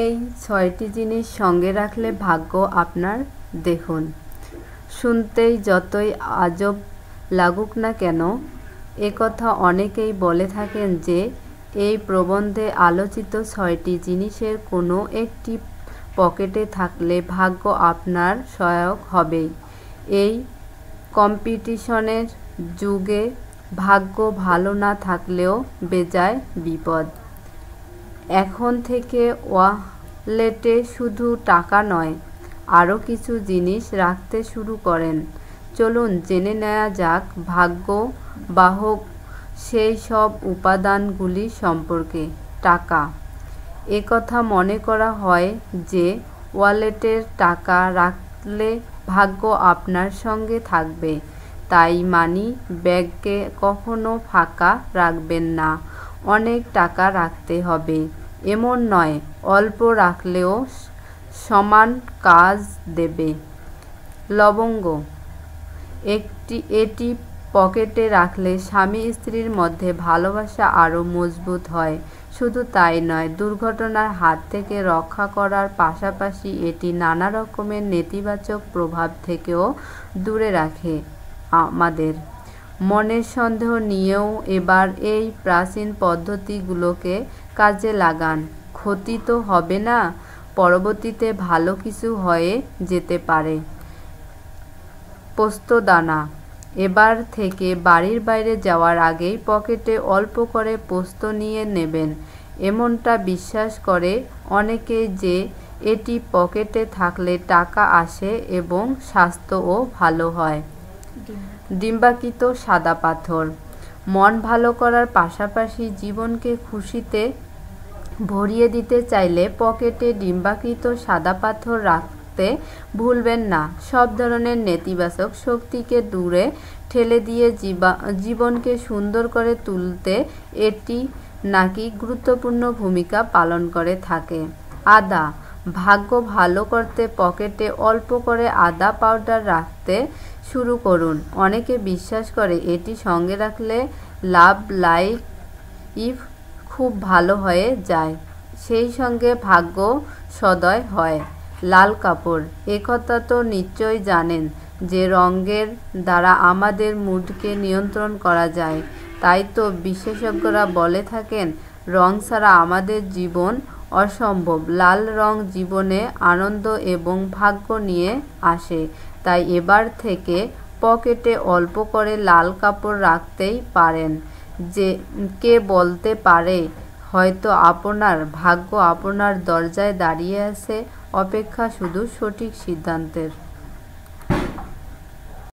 এই ৬টি জিনিস সঙ্গে রাখলে ভাগ্য আপনার। দেখুন, শুনতেই যতই আজব লাগুক না কেন, একথা অনেকেই বলে থাকেন যে এই প্রবন্ধে আলোচিত ৬টি জিনিসের কোনো একটি পকেটে থাকলে ভাগ্য আপনার সহায়ক হবেই। এই কম্পিটিশনের যুগে ভাগ্য ভালো না থাকলেও বেজায় বিপদ। এখন থেকে ওয়ালেটে শুধু টাকা নয়, আরও কিছু জিনিস রাখতে শুরু করেন। চলুন জেনে নেওয়া যাক ভাগ্য বাহক সেই সব উপাদানগুলি সম্পর্কে। টাকা। একথা মনে করা হয় যে ওয়ালেটের টাকা রাখলে ভাগ্য আপনার সঙ্গে থাকবে, তাই মানি ব্যাগকে কখনো ফাঁকা রাখবেন না। অনেক টাকা রাখতে হবে এমন নয়, অল্প রাখলেও সমান কাজ দেবে। লবঙ্গ। এটি পকেটে রাখলে স্বামী স্ত্রীর মধ্যে ভালোবাসা আরও মজবুত হয়। শুধু তাই নয়, দুর্ঘটনার হাত থেকে রক্ষা করার পাশাপাশি এটি নানা রকমের নেতিবাচক প্রভাব থেকেও দূরে রাখে আমাদের। মনের সন্দেহ নিয়েও এবার এই প্রাচীন পদ্ধতিগুলোকে কাজে লাগান। ক্ষতি তো হবে না, পরবর্তীতে ভালো কিছু হয়ে যেতে পারে। পোস্তদানা। এবার থেকে বাড়ির বাইরে যাওয়ার আগেই পকেটে অল্প করে পোস্ত নিয়ে নেবেন। এমনটা বিশ্বাস করে অনেকেই যে এটি পকেটে থাকলে টাকা আসে এবং স্বাস্থ্যও ভালো হয়। ডিম্বাকৃত সাদা পাথর। মন ভালো করার পাশাপাশি জীবনকে খুশিতে ভরিয়ে দিতে চাইলে পকেটে ডিম্বাকৃত সাদা পাথর রাখতে ভুলবেন না। সব ধরনের নেতিবাচক শক্তিকে দূরে ঠেলে দিয়ে জীবনকে সুন্দর করে তুলতে এটি নাকি গুরুত্বপূর্ণ ভূমিকা পালন করে থাকে। আদা। ভাগ্য ভালো করতে পকেটে অল্প করে আদা পাউডার রাখতে শুরু করুন। অনেকে বিশ্বাস করে এটি সঙ্গে রাখলে লাভ লাইফ খুব ভালো হয়ে যায়, সেই সঙ্গে ভাগ্য সদয় হয়। লাল কাপড়। একথা তো নিশ্চয়ই জানেন যে রঙের দ্বারা আমাদের মুডকে নিয়ন্ত্রণ করা যায়। তাই তো বিশেষজ্ঞরা বলে থাকেন রং ছাড়া আমাদের জীবন অসম্ভব। লাল রং জীবনে আনন্দ এবং ভাগ্য নিয়ে আসে, তাই এবার থেকে পকেটে অল্প করে লাল কাপড় রাখতেই পারেন। কে বলতে পারে, হয়তো আপনার ভাগ্য আপনার দরজায় দাঁড়িয়ে আছে, অপেক্ষা শুধু সঠিক সিদ্ধান্তের।